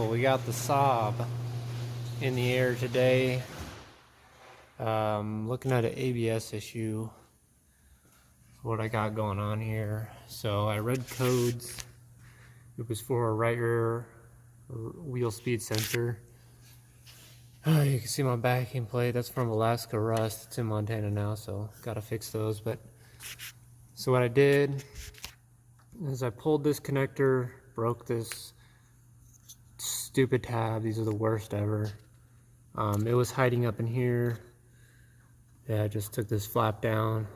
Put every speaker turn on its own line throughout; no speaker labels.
So we got the saab in the air today. Looking at an ABS issue, what I got going on here. So I read codes. It was for a right rear wheel speed sensor. You can see my backing plate. That's from Alaska Rust. It's in Montana now, so gotta fix those. But so what I did is I pulled this connector, broke this stupid tab. These are the worst ever. It was hiding up in here. Yeah, I just took this flap down,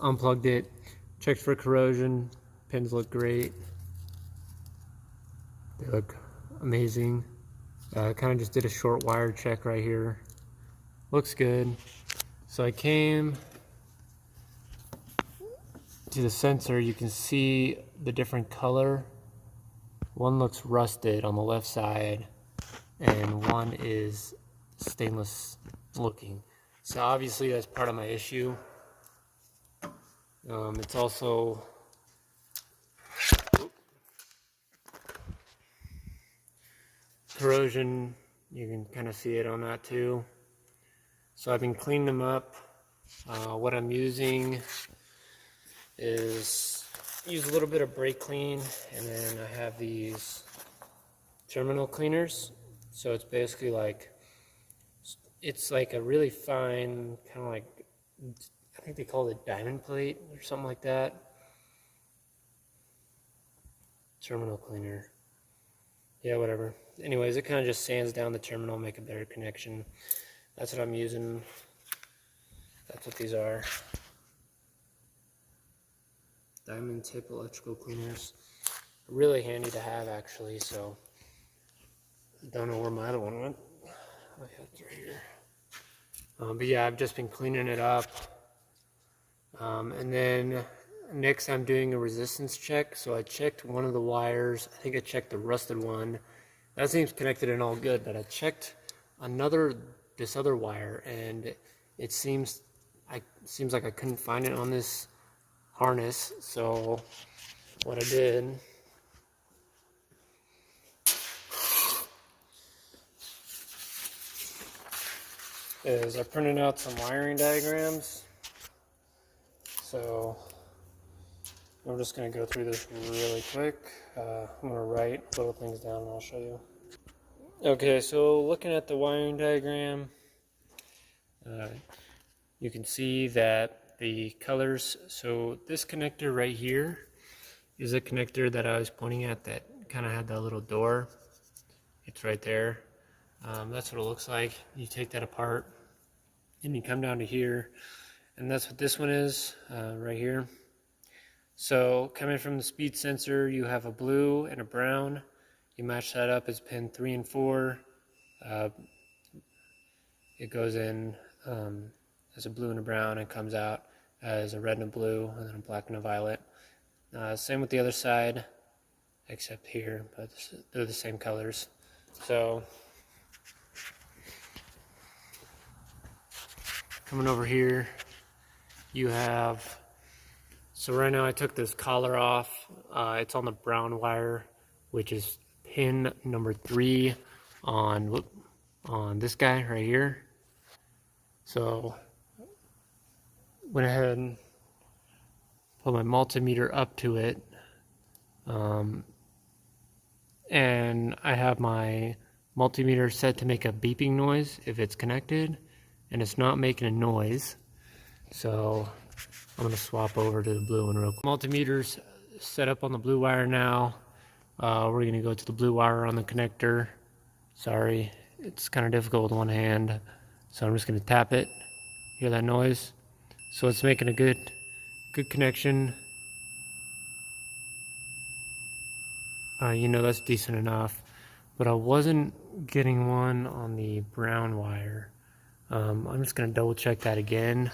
unplugged it, checked for corrosion. Pins look great. They look amazing. Kind of just did a short wire check right here. Looks good. So I came to the sensor. You can see the different color. One looks rusted on the left side, and one is stainless looking. So obviously that's part of my issue. It's also corrosion. You can kind of see it on that too. So I've been cleaning them up. What I'm using is use a little bit of brake clean, and then I have these terminal cleaners. So it's basically like, it's like a really fine, kind of like, I think they call it diamond plate or something like that. Terminal cleaner. Yeah, whatever. Anyways, it kind of just sands down the terminal, make a better connection. That's what I'm using. That's what these are. Diamond tip electrical cleaners. Really handy to have, actually, so I don't know where my other one went. Oh yeah, it's right here. But yeah, I've just been cleaning it up. And then next I'm doing a resistance check. So I checked one of the wires. I think I checked the rusted one. That seems connected and all good, but I checked this other wire, and it seems like I couldn't find it on this harness. So what I did is I printed out some wiring diagrams. So I'm just going to go through this really quick. I'm going to write little things down and I'll show you. Okay, so looking at the wiring diagram, you can see that the colors, so this connector right here is a connector that I was pointing at that kind of had that little door. It's right there. That's what it looks like. You take that apart and you come down to here, and that's what this one is right here. So coming from the speed sensor, you have a blue and a brown. You match that up as pin 3 and 4. It goes in as a blue and a brown and comes out as a red and a blue, and then a black and a violet. Same with the other side, except here, but they're the same colors. So coming over here, you have, so right now I took this collar off. It's on the brown wire, which is pin number 3 on this guy right here. So went ahead and put my multimeter up to it, and I have my multimeter set to make a beeping noise if it's connected, and it's not making a noise. So I'm going to swap over to the blue one real quick. Multimeter's set up on the blue wire now. We're going to go to the blue wire on the connector. Sorry, it's kind of difficult with one hand, so I'm just going to tap it. Hear that noise? So it's making a good connection. You know, that's decent enough, but I wasn't getting one on the brown wire. I'm just going to double check that again.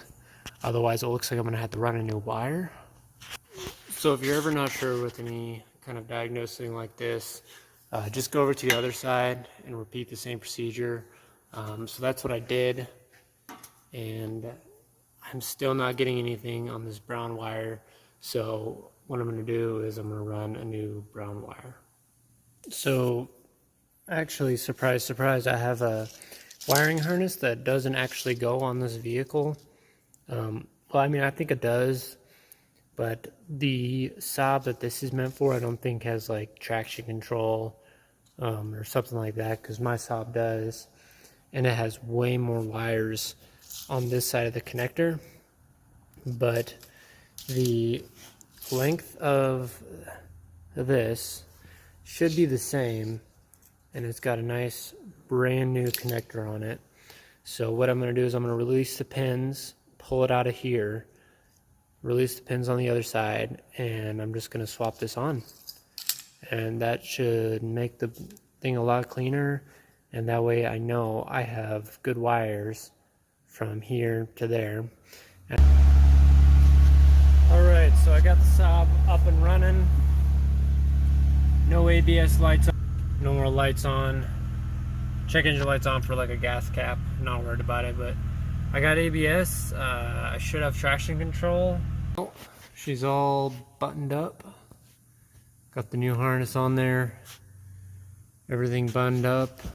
Otherwise, it looks like I'm going to have to run a new wire. So if you're ever not sure with any kind of diagnosing like this, just go over to the other side and repeat the same procedure. So that's what I did, and I'm still not getting anything on this brown wire. So what I'm going to do is I'm going to run a new brown wire. So Actually, surprise, surprise, I have a wiring harness that doesn't actually go on this vehicle. Well, I mean, I think it does, but the saab that this is meant for, I don't think has like traction control or something like that, because my saab does, and it has way more wires on this side of the connector, but the length of this should be the same, and it's got a nice brand new connector on it. So what I'm going to do is I'm going to release the pins, pull it out of here, release the pins on the other side, and I'm just going to swap this on. And that should make the thing a lot cleaner, and that way I know I have good wires from here to there. Alright, so I got the saab up and running. No ABS lights on, no more lights on. Check engine lights on for like a gas cap, not worried about it, but I got ABS. I should have traction control. Oh, she's all buttoned up. Got the new harness on there. Everything buttoned up.